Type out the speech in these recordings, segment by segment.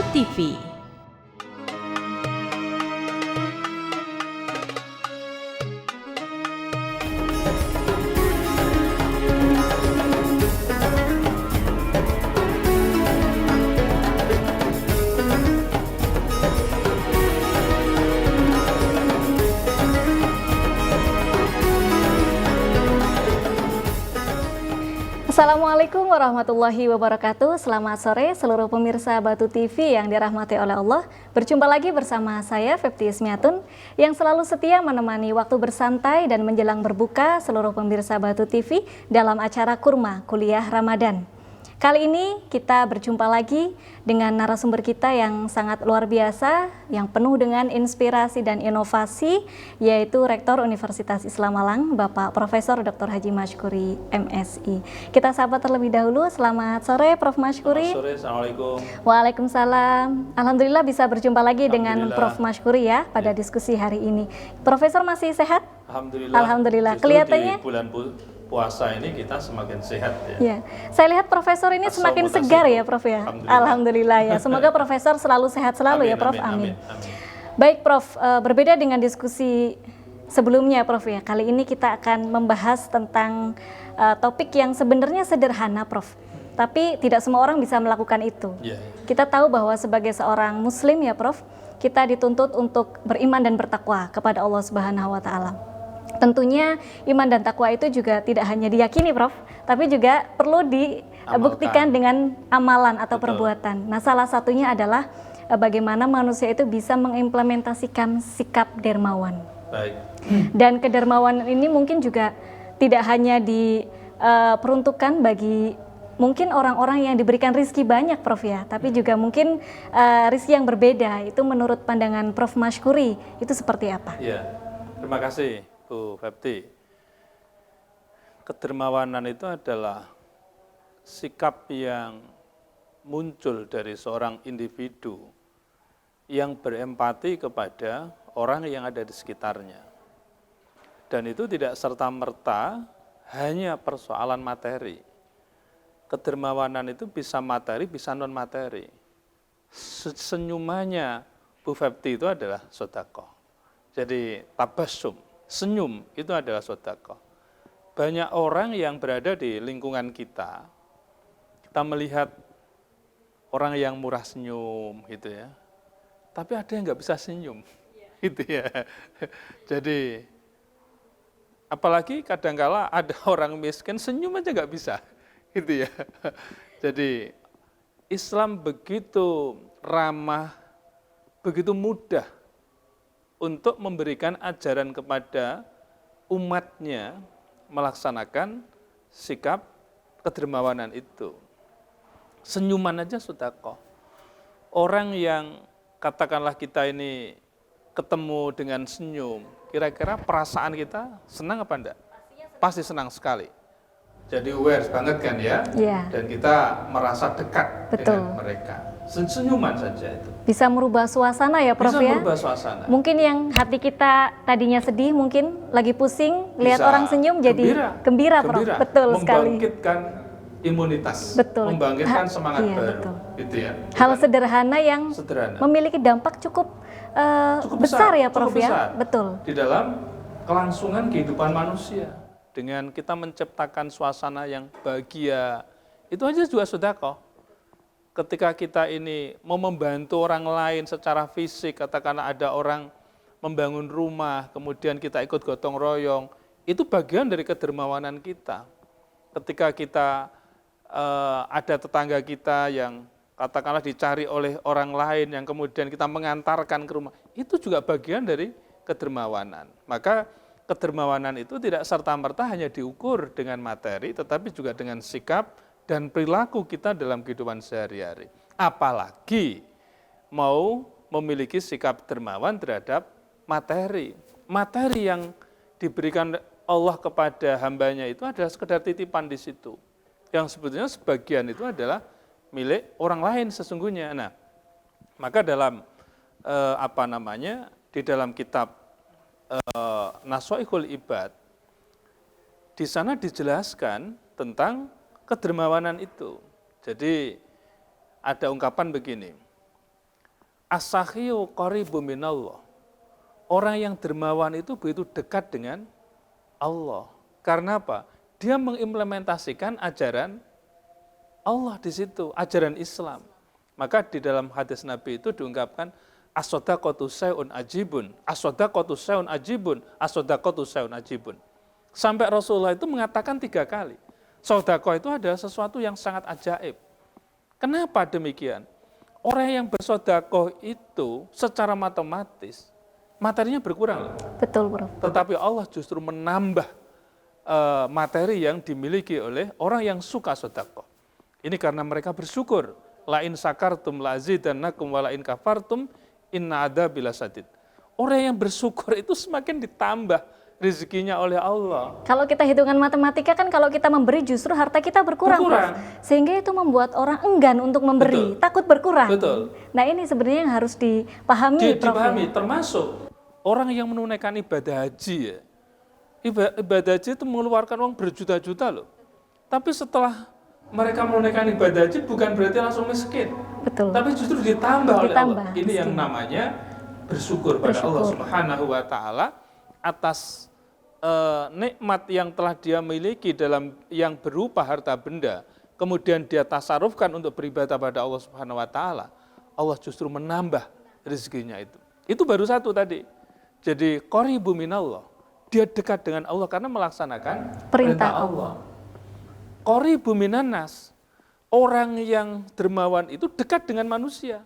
Batu TV. Assalamualaikum warahmatullahi wabarakatuh. Selamat sore seluruh pemirsa Batu TV yang dirahmati oleh Allah. Berjumpa lagi bersama saya Fepti Ismiatun yang selalu setia menemani waktu bersantai dan menjelang berbuka seluruh pemirsa Batu TV dalam acara Kurma Kuliah Ramadan. Kali ini kita berjumpa lagi dengan narasumber kita yang sangat luar biasa, yang penuh dengan inspirasi dan inovasi, yaitu Rektor Universitas Islam Malang, Bapak Profesor Dr. Haji Mashkuri, MSI. Kita sapa terlebih dahulu. Selamat sore, Prof. Mashkuri. Selamat sore, Assalamualaikum. Waalaikumsalam. Alhamdulillah bisa berjumpa lagi dengan Prof. Mashkuri ya pada diskusi hari ini. Profesor masih sehat? Alhamdulillah. Alhamdulillah. Justru Kelihatannya di bulan puasa ini kita semakin sehat ya. Ya, saya lihat Profesor ini semakin segar ya, Prof ya. Alhamdulillah ya. Semoga Profesor selalu sehat selalu ya, Prof. Amin. Baik, Prof. Berbeda dengan diskusi sebelumnya, Prof ya. Kali ini kita akan membahas tentang topik yang sebenarnya sederhana, Prof. Tapi tidak semua orang bisa melakukan itu. Kita tahu bahwa sebagai seorang Muslim ya, Prof, kita dituntut untuk beriman dan bertakwa kepada Allah Subhanahu wa Ta'ala. Tentunya iman dan takwa itu juga tidak hanya diyakini, Prof, tapi juga perlu dibuktikan dengan amalan atau perbuatan. Nah, salah satunya adalah bagaimana manusia itu bisa mengimplementasikan sikap dermawan. Baik. Dan kedermawanan ini mungkin juga tidak hanya diperuntukkan bagi mungkin orang-orang yang diberikan rizki banyak, Prof ya, tapi juga mungkin rizki yang berbeda. Itu menurut pandangan Prof Mashkuri itu seperti apa? Ya, terima kasih Bu Fepti. Kedermawanan itu adalah sikap yang muncul dari seorang individu yang berempati kepada orang yang ada di sekitarnya. Dan itu tidak serta-merta hanya persoalan materi. Kedermawanan itu bisa materi, bisa non-materi. Senyumannya Bu Fepti itu adalah sedekah. Jadi tabassum, senyum itu adalah sedekah. Banyak orang yang berada di lingkungan kita melihat orang yang murah senyum gitu ya. Tapi ada yang nggak bisa senyum, gitu ya. Jadi apalagi kadangkala ada orang miskin senyum aja nggak bisa, gitu ya. Jadi Islam begitu ramah, begitu mudah untuk memberikan ajaran kepada umatnya melaksanakan sikap kedermawanan itu. Senyuman aja sedekah. Orang yang katakanlah kita ini ketemu dengan senyum, kira-kira perasaan kita senang apa enggak? Pasti senang sekali. Jadi aware banget kan ya? Dan kita merasa dekat dengan mereka. Senyuman saja itu. Bisa merubah suasana ya, Prof ya? Bisa merubah suasana. Mungkin yang hati kita tadinya sedih, mungkin lagi pusing, lihat orang senyum jadi gembira, Prof. Betul sekali. Membangkitkan imunitas, membangkitkan semangat baru. Gitu ya. Hal sederhana yang memiliki dampak cukup besar ya, Prof ya? Betul. Di dalam kelangsungan kehidupan manusia. Dengan kita menciptakan suasana yang bahagia, itu aja juga sedekah. Ketika kita ini mau membantu orang lain secara fisik, katakanlah ada orang membangun rumah, kemudian kita ikut gotong royong, itu bagian dari kedermawanan kita. Ketika kita ada tetangga kita yang katakanlah dicari oleh orang lain, yang kemudian kita mengantarkan ke rumah, itu juga bagian dari kedermawanan. Maka kedermawanan itu tidak serta-merta hanya diukur dengan materi, tetapi juga dengan sikap dan perilaku kita dalam kehidupan sehari-hari. Apalagi mau memiliki sikap dermawan terhadap materi. Materi yang diberikan Allah kepada hambanya itu adalah sekedar titipan di situ. Yang sebetulnya sebagian itu adalah milik orang lain sesungguhnya. Nah, maka dalam di dalam kitab Naswaihul Ibad, di sana dijelaskan tentang kedermawanan itu. Jadi ada ungkapan begini, as-sakhiyu qaribu minallah. Orang yang dermawan itu begitu dekat dengan Allah. Karena apa? Dia mengimplementasikan ajaran Allah di situ, ajaran Islam. Maka di dalam hadis Nabi itu diungkapkan as-shadaqatu syai'un ajibun, as-shadaqatu syai'un ajibun, as-shadaqatu syai'un ajibun. Sampai Rasulullah itu mengatakan 3 kali. Sedekah itu adalah sesuatu yang sangat ajaib. Kenapa demikian? Orang yang bersedekah itu secara matematis materinya berkurang. Betul, Prof. Tetapi Allah justru menambah materi yang dimiliki oleh orang yang suka sedekah. Ini karena mereka bersyukur. La in sakartum la azidannakum wa la in kafartum inna adzabi lasadid. Orang yang bersyukur itu semakin ditambah rezekinya oleh Allah. Kalau kita hitungan matematika kan kalau kita memberi justru harta kita berkurang. Prof. Sehingga itu membuat orang enggan untuk memberi, takut berkurang. Betul. Nah ini sebenarnya yang harus dipahami, Prof. Dipahami, termasuk orang yang menunaikan ibadah haji ya. Ibadah haji itu mengeluarkan uang berjuta-juta loh. Tapi setelah mereka menunaikan ibadah haji bukan berarti langsung miskin. Betul. Tapi justru ditambah oleh Allah. Ini yang namanya bersyukur pada Allah Subhanahu wa taala atas nikmat yang telah dia miliki dalam yang berupa harta benda. Kemudian dia tasarufkan untuk beribadah pada Allah Subhanahu wa taala. Allah justru menambah rezekinya itu. Itu baru satu tadi. Jadi qaribu minallah. Dia dekat dengan Allah karena melaksanakan perintah Allah. Qaribu minannas, orang yang dermawan itu dekat dengan manusia.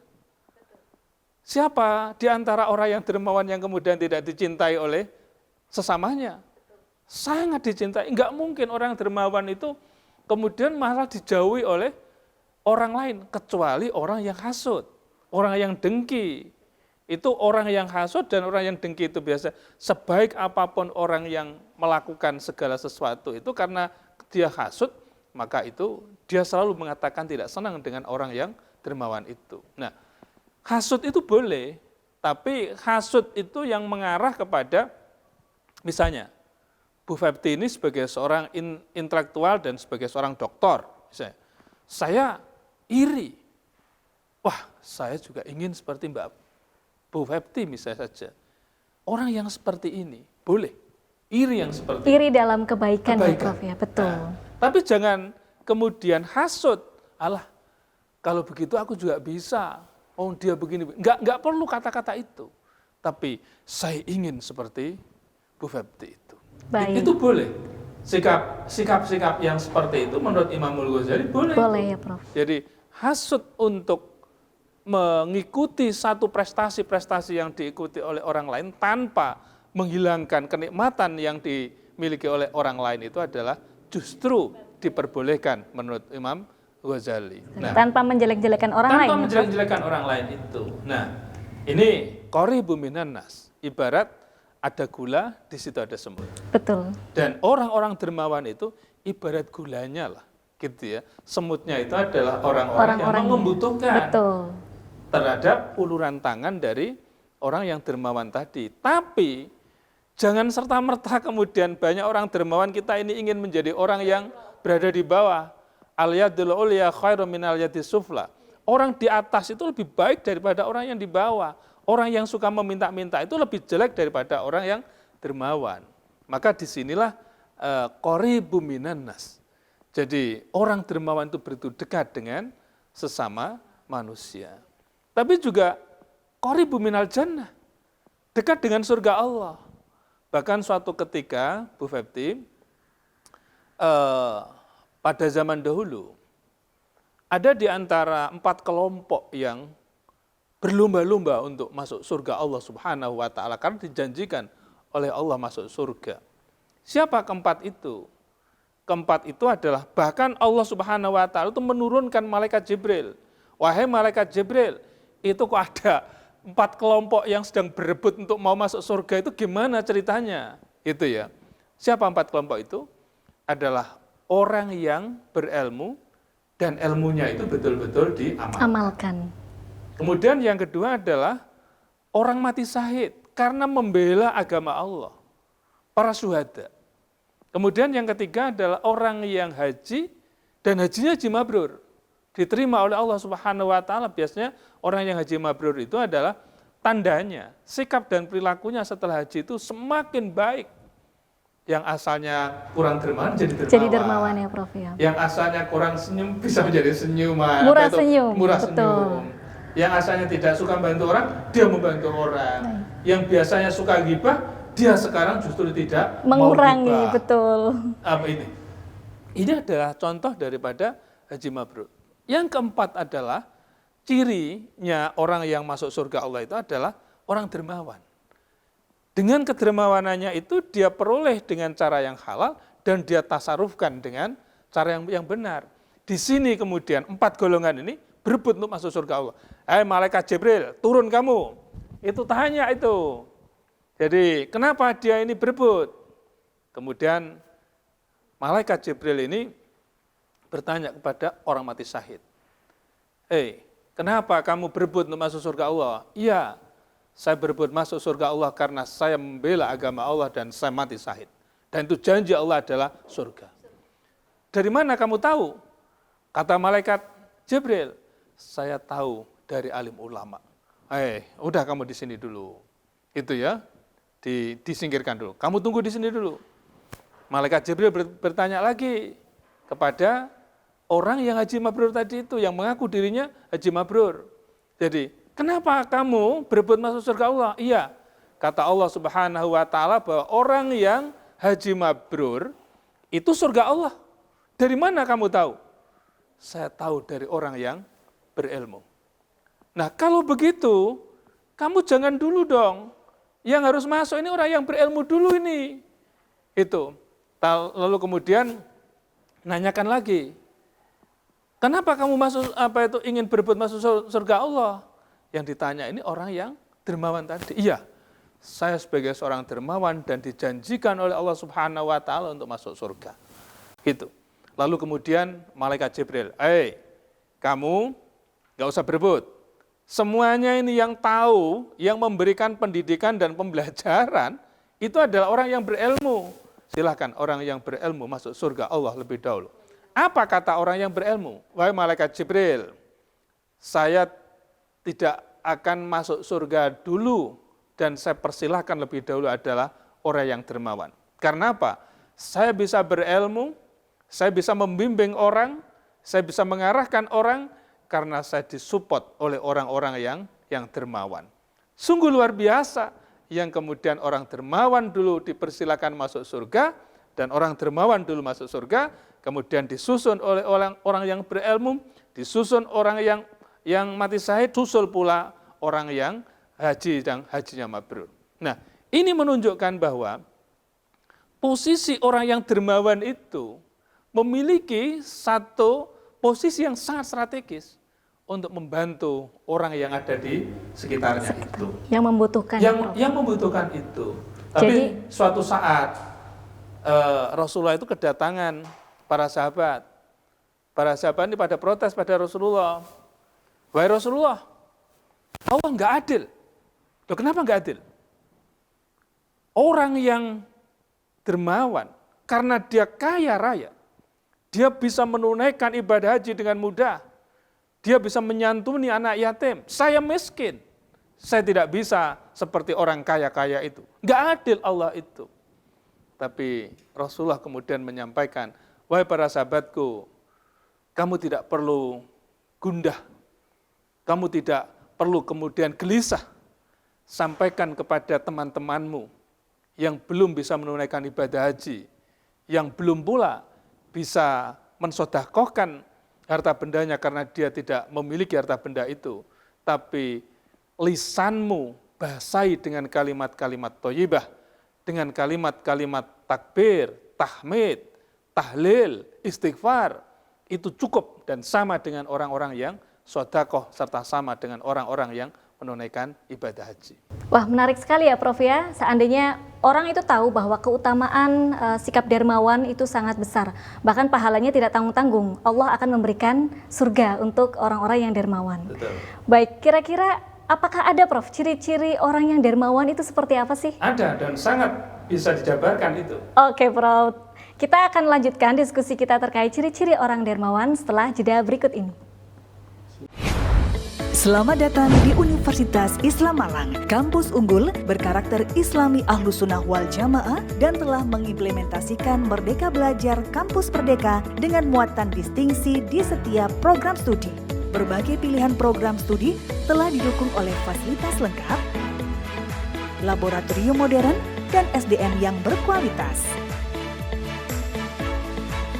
Siapa di antara orang yang dermawan yang kemudian tidak dicintai oleh sesamanya? Sangat dicintai. Enggak mungkin orang yang dermawan itu kemudian malah dijauhi oleh orang lain, kecuali orang yang hasud, orang yang dengki. Itu orang yang hasud dan orang yang dengki itu biasa. Sebaik apapun orang yang melakukan segala sesuatu itu karena dia hasud, maka itu dia selalu mengatakan tidak senang dengan orang yang dermawan itu. Nah, hasud itu boleh, tapi hasud itu yang mengarah kepada, misalnya, Bu Fepti ini sebagai seorang intelektual dan sebagai seorang doktor, misalnya, saya iri, wah saya juga ingin seperti Mbak Bu Fepti misalnya saja. Orang yang seperti ini, boleh, iri yang seperti iri dalam kebaikan. Ya Prof ya, betul. Nah, tapi jangan kemudian hasud, alah kalau begitu aku juga bisa, oh dia begini, enggak perlu kata-kata itu. Tapi saya ingin seperti Bu Fepti itu. Baik. Itu boleh. Sikap-sikap yang seperti itu menurut Imamul Ghazali boleh. Boleh ya Prof. Jadi hasud untuk mengikuti satu prestasi-prestasi yang diikuti oleh orang lain tanpa menghilangkan kenikmatan yang dimiliki oleh orang lain itu adalah justru diperbolehkan menurut Imam Ghazali. Nah, tanpa menjelek-jelekan orang lain. Tanpa menjelek-jelekan orang lain itu. Nah, ini qaribu minannas. Ibarat ada gula, di situ ada semut. Betul. Dan orang-orang dermawan itu ibarat gulanya lah, gitu ya. Semutnya itu adalah orang-orang yang membutuhkan. Betul. Terhadap uluran tangan dari orang yang dermawan tadi. Tapi jangan serta-merta kemudian banyak orang dermawan kita ini ingin menjadi orang yang berada di bawah. Al-yadul ulya khairum minal yadis sufla. Orang di atas itu lebih baik daripada orang yang di bawah. Orang yang suka meminta-minta itu lebih jelek daripada orang yang dermawan. Maka disinilah qaribu minannas. Jadi orang dermawan itu begitu dekat dengan sesama manusia. Tapi juga qaribu minal jannah, dekat dengan surga Allah. Bahkan suatu ketika, Bu Fepti, pada zaman dahulu, ada di antara 4 kelompok yang berlomba-lomba untuk masuk surga Allah Subhanahu wa taala karena dijanjikan oleh Allah masuk surga. Siapa keempat itu? Keempat itu adalah bahkan Allah Subhanahu wa taala itu menurunkan malaikat Jibril. Wahai malaikat Jibril, itu kok ada 4 kelompok yang sedang berebut untuk mau masuk surga, itu gimana ceritanya? Itu ya. Siapa 4 kelompok itu? Adalah orang yang berilmu dan ilmunya itu betul-betul diamalkan. Kemudian yang kedua adalah orang mati syahid karena membela agama Allah, para syuhada. Kemudian yang ketiga adalah orang yang haji dan hajinya haji mabrur. diterima oleh Allah Subhanahu wa taala. Biasanya orang yang haji mabrur itu adalah tandanya sikap dan perilakunya setelah haji itu semakin baik. Yang asalnya kurang dermawan jadi dermawan. Jadi dermawan ya Prof ya. Yang asalnya kurang senyum bisa menjadi senyuman. Murah senyum. Murah betul. senyum. Yang asalnya tidak suka membantu orang, dia membantu orang. Yang biasanya suka gibah, dia sekarang justru tidak mengurangi, mau gibah. betul. Apa ini? Ini adalah contoh daripada haji mabrur. Yang keempat adalah cirinya orang yang masuk surga Allah itu adalah orang dermawan. Dengan kedermawanannya itu dia peroleh dengan cara yang halal dan dia tasarufkan dengan cara yang benar. Di sini kemudian 4 golongan ini berebut untuk masuk surga Allah. Malaikat Jibril, turun kamu. Itu tanya itu. Jadi kenapa dia ini berebut? Kemudian Malaikat Jibril ini bertanya kepada orang mati syahid. Kenapa kamu berebut untuk masuk surga Allah? Iya, saya berebut masuk surga Allah karena saya membela agama Allah dan saya mati syahid. Dan itu janji Allah adalah surga. Dari mana kamu tahu? Kata Malaikat Jibril, saya tahu dari alim ulama. Udah kamu di sini dulu. Itu ya, disingkirkan dulu. Kamu tunggu di sini dulu. Malaikat Jibril bertanya lagi kepada orang yang haji mabrur tadi itu, yang mengaku dirinya haji mabrur. Jadi, kenapa kamu berebut masuk surga Allah? Iya, kata Allah Subhanahu wa taala bahwa orang yang haji mabrur itu surga Allah. Dari mana kamu tahu? Saya tahu dari orang yang berilmu. Nah, kalau begitu, kamu jangan dulu dong. Yang harus masuk ini orang yang berilmu dulu ini. Itu. Lalu kemudian nanyakan lagi, kenapa kamu ingin berebut masuk surga Allah? Yang ditanya ini orang yang dermawan tadi. Iya, saya sebagai seorang dermawan dan dijanjikan oleh Allah Subhanahu wa taala untuk masuk surga. Gitu. Lalu kemudian Malaikat Jibril, kamu nggak usah berebut. Semuanya ini yang tahu, yang memberikan pendidikan dan pembelajaran, itu adalah orang yang berilmu. Silahkan orang yang berilmu masuk surga Allah lebih dahulu. Apa kata orang yang berilmu? Wahai Malaikat Jibril, saya tidak akan masuk surga dulu dan saya persilahkan lebih dahulu adalah orang yang dermawan. Karena apa? Saya bisa berilmu, saya bisa membimbing orang, saya bisa mengarahkan orang karena saya disupport oleh orang-orang yang dermawan. Sungguh luar biasa. Yang kemudian orang dermawan dulu dipersilakan masuk surga, dan orang dermawan dulu masuk surga, kemudian disusun oleh orang yang berilmu, disusun orang yang mati syahid, susul pula orang yang haji dan hajinya mabrur. Nah, ini menunjukkan bahwa posisi orang yang dermawan itu memiliki satu posisi yang sangat strategis untuk membantu orang yang ada di sekitarnya itu. Yang membutuhkan. Yang membutuhkan itu. Tapi suatu saat Rasulullah itu kedatangan para sahabat. Para sahabat ini pada protes pada Rasulullah. Wahai Rasulullah, Allah nggak adil. Loh, kenapa nggak adil? Orang yang dermawan, karena dia kaya raya, dia bisa menunaikan ibadah haji dengan mudah. Dia bisa menyantuni anak yatim. Saya miskin. Saya tidak bisa seperti orang kaya-kaya itu. Nggak adil Allah itu. Tapi Rasulullah kemudian menyampaikan, wahai para sahabatku, kamu tidak perlu gundah. Kamu tidak perlu kemudian gelisah. Sampaikan kepada teman-temanmu yang belum bisa menunaikan ibadah haji, yang belum pula bisa mensedekahkan harta bendanya karena dia tidak memiliki harta benda itu, tapi lisanmu basahi dengan kalimat-kalimat thayyibah, dengan kalimat-kalimat takbir, tahmid, tahlil, istighfar, itu cukup dan sama dengan orang-orang yang sedekah serta sama dengan orang-orang yang menunaikan ibadah haji. Wah, menarik sekali ya Prof ya. Seandainya orang itu tahu bahwa keutamaan sikap dermawan itu sangat besar. Bahkan pahalanya tidak tanggung-tanggung. Allah akan memberikan surga untuk orang-orang yang dermawan. Betul. Baik, kira-kira apakah ada Prof ciri-ciri orang yang dermawan itu seperti apa sih? Ada dan sangat bisa dijabarkan itu. Oke Prof. Kita akan lanjutkan diskusi kita terkait ciri-ciri orang dermawan setelah jeda berikut ini. Selamat datang di Universitas Islam Malang, kampus unggul berkarakter Islami Ahlus Sunnah wal Jamaah dan telah mengimplementasikan Merdeka Belajar Kampus Merdeka dengan muatan distingsi di setiap program studi. Berbagai pilihan program studi telah didukung oleh fasilitas lengkap, laboratorium modern, dan SDM yang berkualitas.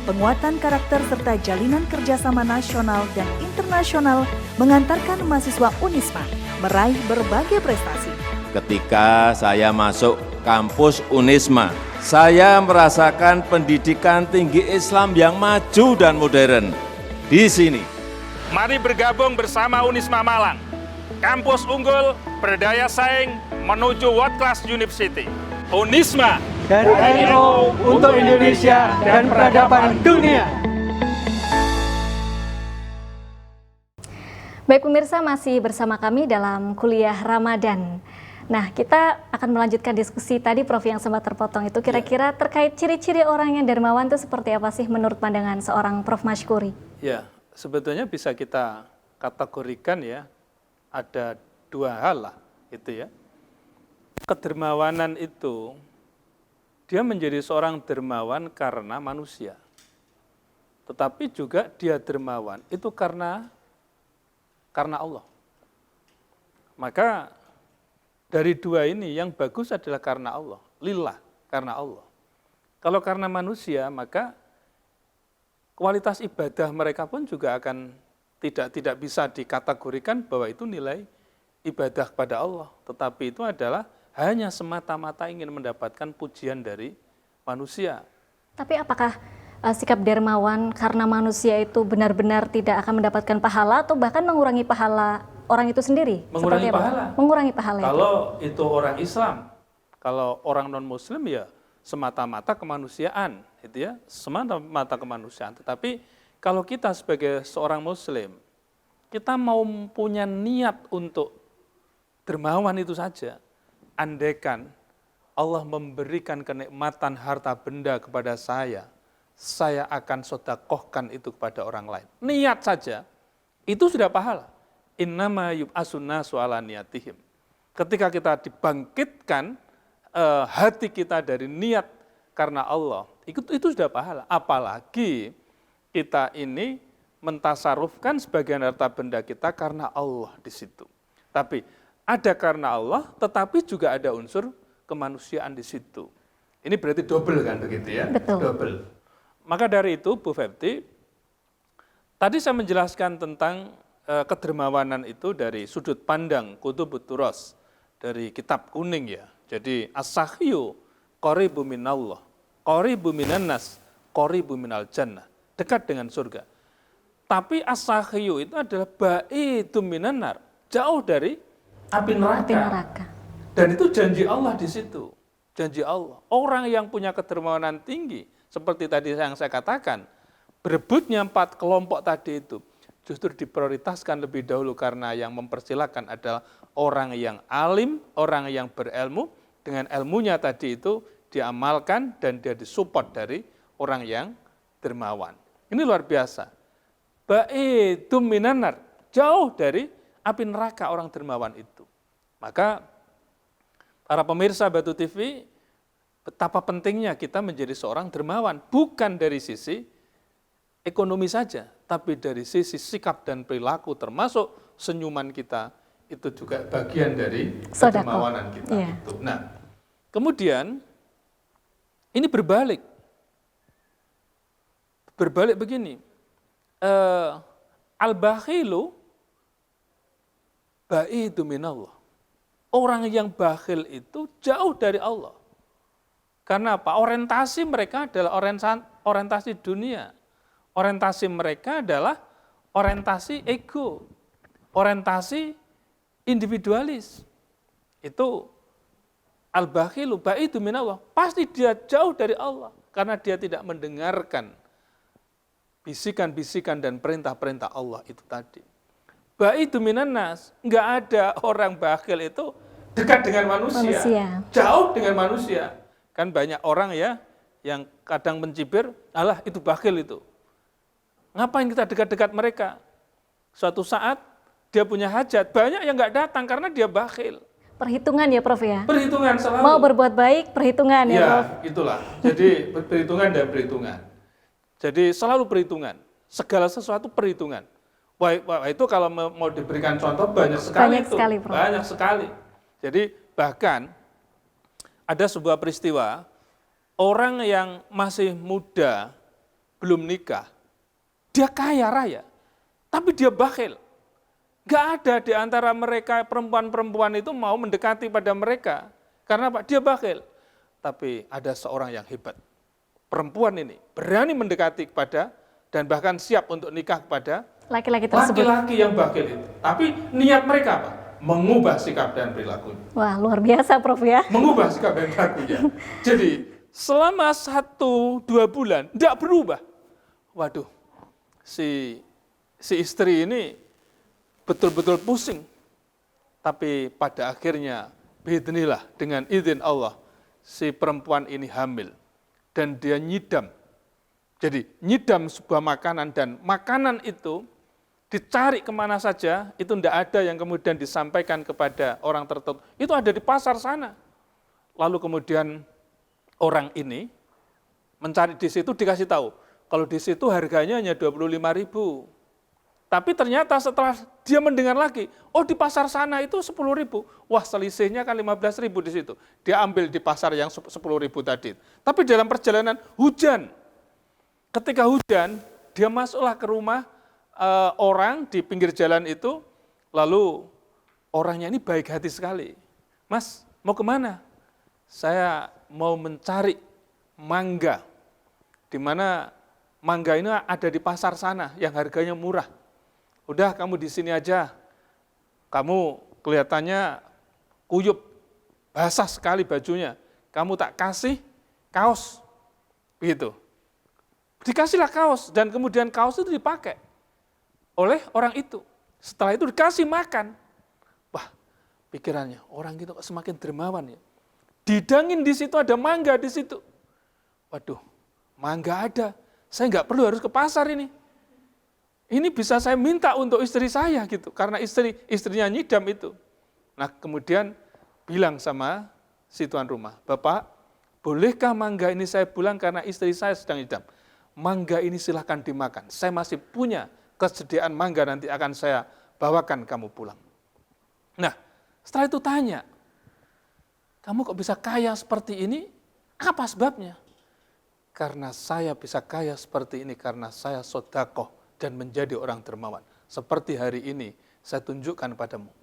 Penguatan karakter serta jalinan kerjasama nasional dan internasional mengantarkan mahasiswa Unisma meraih berbagai prestasi. Ketika saya masuk kampus Unisma, saya merasakan pendidikan tinggi Islam yang maju dan modern. Di sini, Mari bergabung bersama Unisma Malang, kampus unggul berdaya saing menuju World Class University. Unisma dari NU untuk Indonesia dan peradaban dunia. Baik pemirsa, masih bersama kami dalam kuliah Ramadan. Nah, kita akan melanjutkan diskusi tadi Prof yang sempat terpotong itu. Kira-kira terkait ciri-ciri orang yang dermawan itu seperti apa sih menurut pandangan seorang Prof Mashkuri? Ya, sebetulnya bisa kita kategorikan ya, ada dua hal lah itu ya. Kedermawanan itu, dia menjadi seorang dermawan karena manusia. Tetapi juga dia dermawan itu karena Allah. Maka dari dua ini yang bagus adalah karena Allah, lillah, karena Allah. Kalau karena manusia, maka kualitas ibadah mereka pun juga akan tidak bisa dikategorikan bahwa itu nilai ibadah kepada Allah. Tetapi itu adalah hanya semata-mata ingin mendapatkan pujian dari manusia. Tapi apakah sikap dermawan karena manusia itu benar-benar tidak akan mendapatkan pahala atau bahkan mengurangi pahala orang itu sendiri? Mengurangi pahala. Mengurangi pahala. Kalau itu orang Islam, kalau orang non-Muslim ya semata-mata kemanusiaan, gitu ya, semata-mata kemanusiaan. Tetapi kalau kita sebagai seorang Muslim, kita mau punya niat untuk dermawan itu saja. Andaikan Allah memberikan kenikmatan harta benda kepada saya akan sedekahkan itu kepada orang lain. Niat saja, itu sudah pahala. Innama yub'atsun nasu ala niyatihim. Ketika kita dibangkitkan hati kita dari niat karena Allah, itu sudah pahala. Apalagi kita ini mentasarufkan sebagian harta benda kita karena Allah di situ. Tapi ada karena Allah, tetapi juga ada unsur kemanusiaan di situ. Ini berarti double kan begitu ya? Betul. Double. Maka dari itu Bu Fepti, tadi saya menjelaskan tentang kedermawanan itu dari sudut pandang Kutubut Turas, dari kitab kuning ya. Jadi as-sakhiyu qaribu minallah, qaribu minannas, qaribu minal jannah, dekat dengan surga. Tapi as-sakhiyu itu adalah ba'idu minanar, jauh dari api neraka. Dan itu janji Allah di situ. Janji Allah. Orang yang punya kedermawanan tinggi, seperti tadi yang saya katakan, berebutnya 4 kelompok tadi itu, justru diprioritaskan lebih dahulu karena yang mempersilahkan adalah orang yang alim, orang yang berilmu, dengan ilmunya tadi itu diamalkan dan dia disupport dari orang yang dermawan. Ini luar biasa. Ba'idum minanar, jauh dari api neraka orang dermawan itu. Maka para pemirsa Batu TV, betapa pentingnya kita menjadi seorang dermawan, bukan dari sisi ekonomi saja, tapi dari sisi sikap dan perilaku, termasuk senyuman kita, itu juga bagian dari kedermawanan kita. Yeah. Itu. Nah, kemudian ini berbalik begini, al-bakhilu ba'idu minallah. Orang yang bakhil itu jauh dari Allah. Karena apa? Orientasi mereka adalah orientasi dunia. Orientasi mereka adalah orientasi ego, orientasi individualis. Itu al-bakhilu ba'idu minallah. Pasti dia jauh dari Allah. Karena dia tidak mendengarkan bisikan-bisikan dan perintah-perintah Allah itu tadi. Ba'idu minannas, enggak ada orang bakhil itu dekat dengan manusia, jauh dengan manusia. Kan banyak orang ya yang kadang mencibir, alah itu bakhil itu. Ngapain kita dekat-dekat mereka? Suatu saat dia punya hajat, banyak yang nggak datang karena dia bakhil. Perhitungan ya Prof ya? Perhitungan selalu. Mau berbuat baik, perhitungan ya Prof? Itulah. Jadi perhitungan dan perhitungan. Jadi selalu perhitungan. Segala sesuatu perhitungan. Wah, itu kalau mau diberikan contoh banyak sekali. Banyak sekali, Prof. Banyak sekali. Jadi bahkan ada sebuah peristiwa, orang yang masih muda, belum nikah, dia kaya raya, tapi dia bakhil. Gak ada di antara mereka perempuan-perempuan itu mau mendekati pada mereka. Karena Pak, dia bakhil. Tapi ada seorang yang hebat. Perempuan ini berani mendekati kepada dan bahkan siap untuk nikah kepada Laki-laki tersebut. laki-laki yang bakhil itu. Tapi niat mereka apa? Mengubah sikap dan perilakunya. Wah, luar biasa Prof ya. Mengubah sikap dan perilakunya. Jadi selama 1-2 bulan tidak berubah. Waduh, si istri ini betul-betul pusing. Tapi pada akhirnya, biidznillah, dengan izin Allah, si perempuan ini hamil. Dan dia nyidam. Jadi nyidam sebuah makanan dan makanan itu dicari kemana saja, itu tidak ada yang kemudian disampaikan kepada orang tertentu. Itu ada di pasar sana. Lalu kemudian orang ini mencari di situ, dikasih tahu, kalau di situ harganya hanya 25.000. Tapi ternyata setelah dia mendengar lagi, oh di pasar sana itu 10.000. Wah, selisihnya kan 15.000 di situ. Dia ambil di pasar yang 10.000 tadi. Tapi dalam perjalanan hujan. Ketika hujan, dia masuklah ke rumah orang di pinggir jalan itu, lalu orangnya ini baik hati sekali. Mas, mau kemana? Saya mau mencari mangga, di mana mangga ini ada di pasar sana yang harganya murah. Udah kamu di sini aja, kamu kelihatannya kuyup, basah sekali bajunya, kamu tak kasih kaos, begitu. Dikasihlah kaos, dan kemudian kaos itu dipakai oleh orang itu. Setelah itu dikasih makan. Wah, pikirannya, orang itu semakin dermawan ya. Didangin di situ ada mangga di situ. Waduh, mangga ada, saya nggak perlu harus ke pasar ini. Ini bisa saya minta untuk istri saya gitu, karena istrinya nyidam itu. Nah kemudian bilang sama si tuan rumah, Bapak, bolehkah mangga ini saya pulang karena istri saya sedang nyidam? Mangga ini silahkan dimakan, saya masih punya kesediaan mangga, nanti akan saya bawakan kamu pulang. Nah setelah itu tanya, kamu kok bisa kaya seperti ini? Apa sebabnya? Karena saya bisa kaya seperti ini karena saya sedekah dan menjadi orang dermawan. Seperti hari ini saya tunjukkan padamu.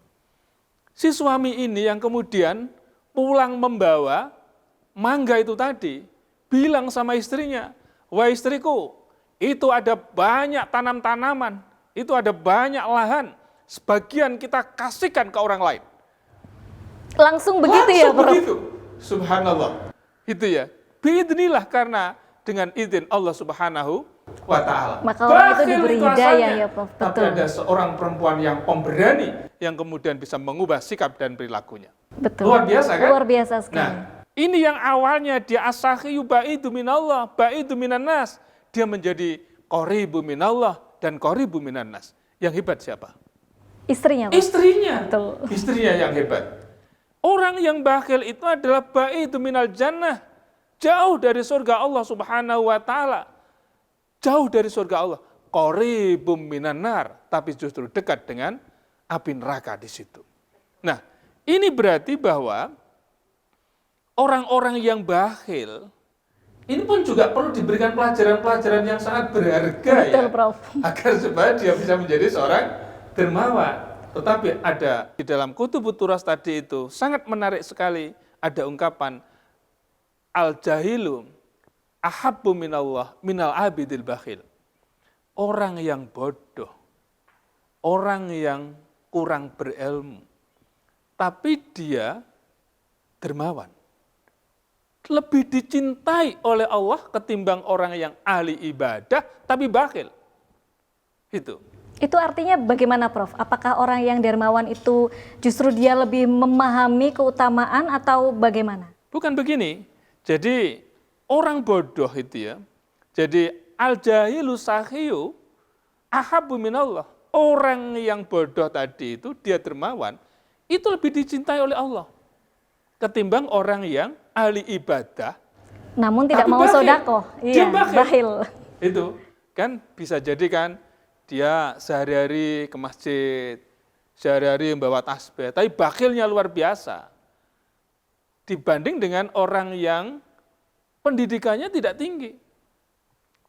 Si suami ini yang kemudian pulang membawa mangga itu tadi, bilang sama istrinya, wah istriku, itu ada banyak tanam-tanaman, itu ada banyak lahan, sebagian kita kasihkan ke orang lain. Langsung begitu ya Prof? Begitu. Subhanallah. Itu ya. Biidznillah, karena dengan izin Allah Subhanahu wa ta'ala. Maka orang itu diberi hidayah ya Prof. Tapi Betul. ada seorang perempuan yang pemberani yang kemudian bisa mengubah sikap dan perilakunya. Betul. Luar biasa kan? Luar biasa sekali. Nah, ini yang awalnya dia asakhiyu ba'idu minallah, ba'idu minan nas. Dia menjadi qaribu minallah dan qaribu minan nas. Yang hebat siapa? Istrinya Prof. Istrinya. Betul. Istrinya yang hebat. Orang yang bakhil itu adalah ba'idu minal jannah. Jauh dari surga Allah Subhanahu wa ta'ala. Jauh dari surga Allah. Qaribum minan nar, tapi justru dekat dengan api neraka di situ. Nah, ini berarti bahwa orang-orang yang bakhil ini pun juga perlu diberikan pelajaran-pelajaran yang sangat berharga. Betul, ya, Prof. agar supaya dia bisa menjadi seorang dermawan. Tetapi ada di dalam Kutubut Turas tadi itu sangat menarik sekali, ada ungkapan al-jahilu ahabbu minallah minal abidil bakhil. Orang yang bodoh, orang yang kurang berilmu, tapi dia dermawan, lebih dicintai oleh Allah ketimbang orang yang ahli ibadah tapi bakhil. Itu artinya bagaimana Prof? Apakah orang yang dermawan itu justru dia lebih memahami keutamaan atau bagaimana? Bukan begini. Jadi orang bodoh itu ya, jadi al-jahilu sakhiyu ahabbu minallah. orang yang bodoh tadi itu, dia dermawan, itu lebih dicintai oleh Allah ketimbang orang yang ahli ibadah Namun tidak tapi mau bakhil. sodakoh. Dia Iya, bakhil. bakhil. Itu kan bisa jadi kan dia sehari-hari ke masjid, sehari-hari membawa tasbih, tapi bakhilnya luar biasa. Dibanding dengan orang yang pendidikannya tidak tinggi.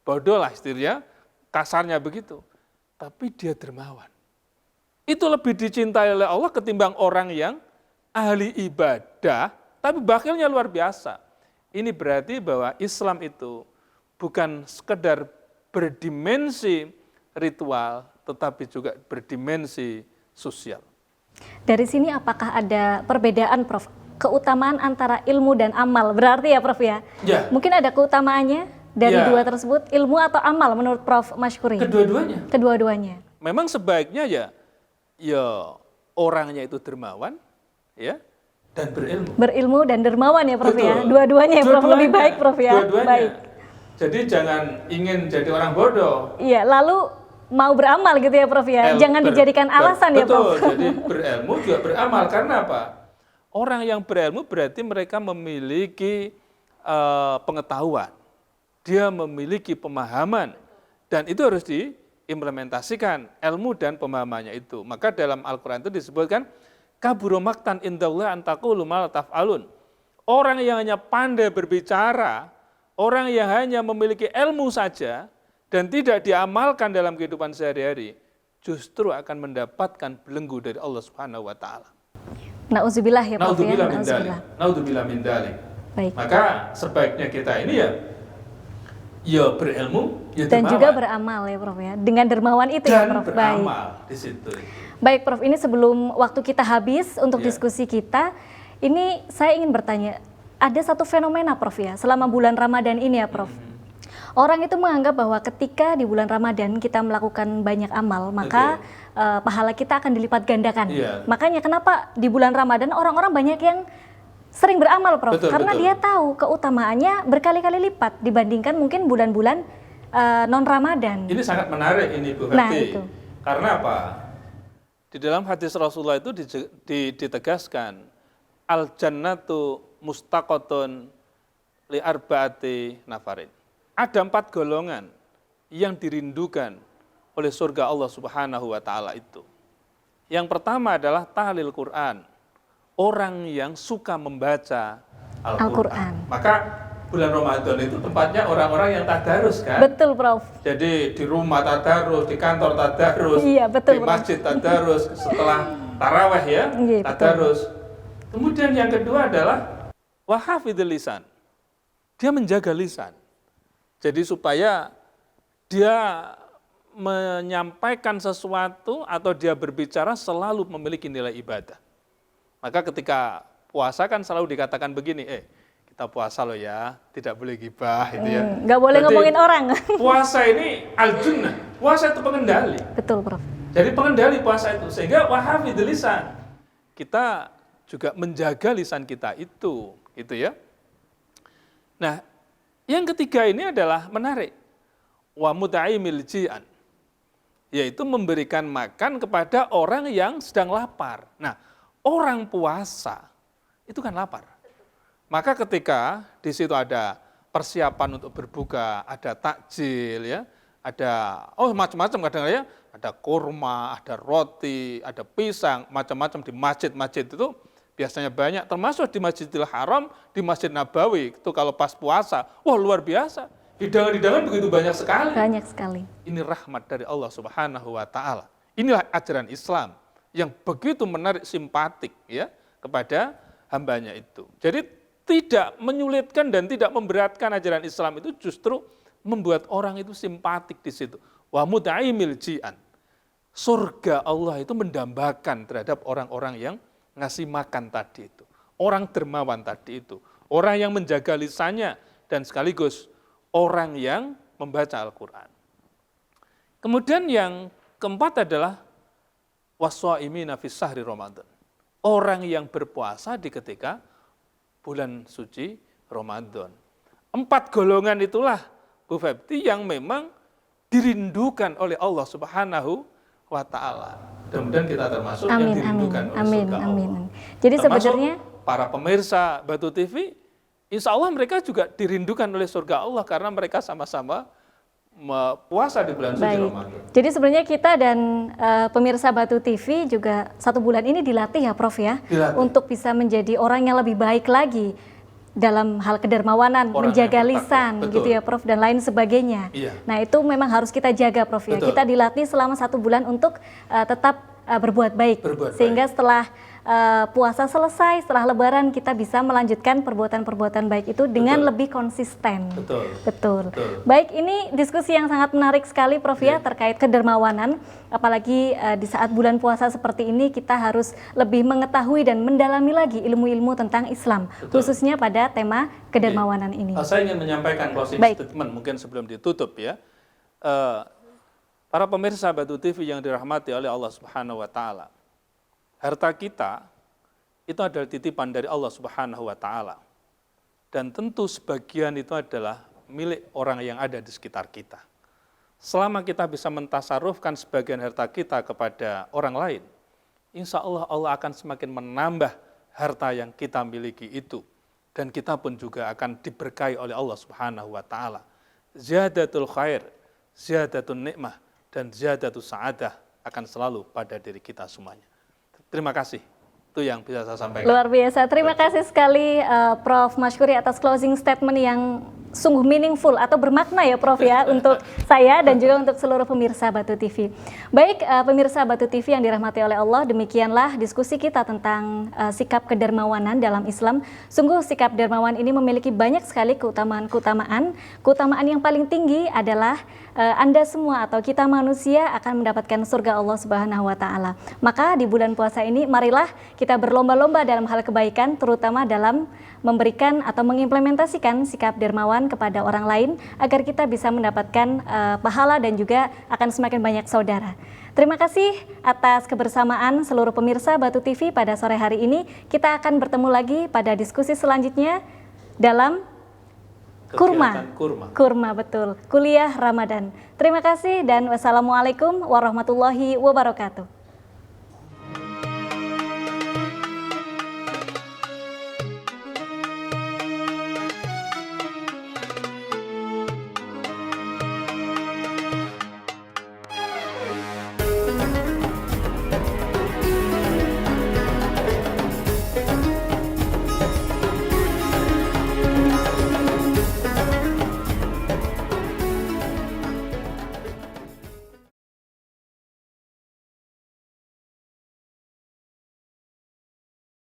Bodoh lah istilahnya, kasarnya begitu. Tapi dia dermawan. Itu lebih dicintai oleh Allah ketimbang orang yang ahli ibadah, tapi bakhilnya luar biasa. Ini berarti bahwa Islam itu bukan sekedar berdimensi ritual, tetapi juga berdimensi sosial. Dari sini apakah ada perbedaan, Prof? Keutamaan antara ilmu dan amal, berarti ya, Prof ya? Ya. Mungkin ada keutamaannya dari Ya. dua tersebut, ilmu atau amal menurut Prof Mashkuri? Kedua-duanya. Kedua-duanya. Memang sebaiknya ya orangnya itu dermawan, ya, dan berilmu. Berilmu dan dermawan ya, Prof ya? Betul. Dua-duanya ya, Prof, Dua-duanya. lebih baik, Prof ya? Dua-duanya. Baik. Jadi jangan ingin jadi orang bodoh. Iya, lalu mau beramal gitu ya, Prof ya? Jangan dijadikan alasan ya, Prof? Betul, jadi berilmu juga beramal. Karena apa? Orang yang berilmu berarti mereka memiliki pengetahuan. Dia memiliki pemahaman. Dan itu harus diimplementasikan, ilmu dan pemahamannya itu. Maka dalam Al-Quran itu disebutkan, kaburu maktan indallah antaqulu ma la taf'alun. Orang yang hanya pandai berbicara, orang yang hanya memiliki ilmu saja, dan tidak diamalkan dalam kehidupan sehari-hari, justru akan mendapatkan belenggu dari Allah Subhanahu wa Ta'ala. Nauzubillah ya, Prof ya? Naudzubillah min dzalik. Naudzubillah min dzalik. Baik. Maka sebaiknya kita ini ya berilmu, ya Dan dermawan. juga beramal ya, Prof ya? Dengan dermawan itu ya, Dan Prof? Baik. beramal di situ. Baik, Prof, ini sebelum waktu kita habis untuk Ya. diskusi kita, ini saya ingin bertanya, ada satu fenomena, Prof ya, selama bulan Ramadan ini ya, Prof. Orang itu menganggap bahwa ketika di bulan Ramadan kita melakukan banyak amal, maka pahala kita akan dilipat gandakan. Iya. Makanya kenapa di bulan Ramadan orang-orang banyak yang sering beramal, Prof? Betul, Karena betul. dia tahu keutamaannya berkali-kali lipat dibandingkan mungkin bulan-bulan non-Ramadan. Ini sangat menarik ini Bu Nah, Fati. itu. Karena apa? Di dalam hadis Rasulullah itu ditegaskan, al-jannatu mustaqotun li arba'ati nafarin. Ada 4 golongan yang dirindukan oleh surga Allah Subhanahu wa Ta'ala itu. Yang pertama adalah tahlil Quran, orang yang suka membaca Al-Quran. Maka bulan Ramadan itu tempatnya orang-orang yang tadarus kan? Betul, Prof. Jadi di rumah tadarus, di kantor tadarus, Iya, betul, di Prof. masjid tadarus, setelah taraweh ya, Iya, betul. tadarus. Kemudian yang kedua adalah wahafidul lisan. Dia menjaga lisan. Jadi supaya dia menyampaikan sesuatu atau dia berbicara selalu memiliki nilai ibadah. Maka ketika puasa kan selalu dikatakan begini, kita puasa loh ya, tidak boleh gibah itu ya. Nggak boleh Berarti ngomongin orang. Puasa ini al-junnah, puasa itu pengendali. Betul, Prof. Jadi pengendali puasa itu, sehingga wahafidul lisan. Kita juga menjaga lisan kita itu, gitu ya. Nah, yang ketiga ini adalah menarik. Wa muta'imil ji'an, yaitu memberikan makan kepada orang yang sedang lapar. Nah, orang puasa itu kan lapar. Maka ketika di situ ada persiapan untuk berbuka, ada takjil ya, ada macam-macam kadang-kadang ya, ada kurma, ada roti, ada pisang, macam-macam di masjid-masjid itu biasanya banyak, termasuk di Masjidil Haram, di Masjid Nabawi, itu kalau pas puasa, wah luar biasa, hidangan-hidangan begitu banyak sekali. Banyak sekali. Ini rahmat dari Allah Subhanahu wa Ta'ala. Inilah ajaran Islam yang begitu menarik simpatik ya kepada hambanya itu. Jadi tidak menyulitkan dan tidak memberatkan ajaran Islam itu justru membuat orang itu simpatik di situ. Wa muta'imil ji'an. Surga Allah itu mendambakan terhadap orang-orang yang ngasih makan tadi itu. Orang dermawan tadi itu. Orang yang menjaga lisannya dan sekaligus orang yang membaca Al-Quran. Kemudian yang keempat adalah waswaimina fi syahri Ramadan. Orang yang berpuasa di ketika bulan suci Ramadan. 4 golongan itulah Bu Febti yang memang dirindukan oleh Allah Subhanahu wa ta'ala. Mudah-mudahan kita termasuk yang Amin, amin, dirindukan oleh amin, surga amin. Allah. Jadi Termasuk sebenarnya para pemirsa Batu TV, insya Allah mereka juga dirindukan oleh surga Allah karena mereka sama-sama puasa di bulan suci baik. Ramadan. Jadi sebenarnya kita dan pemirsa Batu TV juga 1 bulan ini dilatih ya Prof ya, Dilatih. untuk bisa menjadi orang yang lebih baik lagi dalam hal kedermawanan, Orang menjaga yang bertakwa. lisan, Betul. gitu ya Prof, dan lain sebagainya. Iya. Nah itu memang harus kita jaga Prof ya. Betul. Kita dilatih selama 1 bulan untuk tetap berbuat baik, Berbuat sehingga baik. setelah puasa selesai, setelah Lebaran kita bisa melanjutkan perbuatan-perbuatan baik itu dengan Betul. lebih konsisten. Betul. Betul. Betul. Baik, ini diskusi yang sangat menarik sekali Prof ya, Iya. terkait kedermawanan. Apalagi di saat bulan puasa seperti ini kita harus lebih mengetahui dan mendalami lagi ilmu-ilmu tentang Islam, Betul. khususnya pada tema kedermawanan ini. Saya ingin menyampaikan closing Baik. statement mungkin sebelum ditutup ya. Para pemirsa Batu TV yang dirahmati oleh Allah Subhanahu wa taala. Harta kita itu adalah titipan dari Allah Subhanahu wa taala. Dan tentu sebagian itu adalah milik orang yang ada di sekitar kita. Selama kita bisa mentasarufkan sebagian harta kita kepada orang lain, insya Allah Allah akan semakin menambah harta yang kita miliki itu. Dan kita pun juga akan diberkahi oleh Allah Subhanahu wa taala. Ziyadatul khair, ziyadatul nikmah, dan ziyadatul sa'adah akan selalu pada diri kita semuanya. Terima kasih. Itu yang bisa saya sampaikan. Luar biasa. Terima kasih sekali Prof. Mashkuri atas closing statement yang sungguh meaningful atau bermakna ya Prof ya untuk saya dan juga untuk seluruh pemirsa Batu TV. Baik pemirsa Batu TV yang dirahmati oleh Allah, demikianlah diskusi kita tentang sikap kedermawanan dalam Islam. Sungguh sikap dermawan ini memiliki banyak sekali keutamaan. Keutamaan yang paling tinggi adalah Anda semua atau kita manusia akan mendapatkan surga Allah Subhanahu wa taala. Maka di bulan puasa ini marilah kita berlomba-lomba dalam hal kebaikan, terutama dalam memberikan atau mengimplementasikan sikap dermawan kepada orang lain agar kita bisa mendapatkan pahala dan juga akan semakin banyak saudara. Terima kasih atas kebersamaan seluruh pemirsa Batu TV pada sore hari ini. Kita akan bertemu lagi pada diskusi selanjutnya dalam Kurma, betul. Kuliah Ramadan. Terima kasih dan wassalamualaikum warahmatullahi wabarakatuh.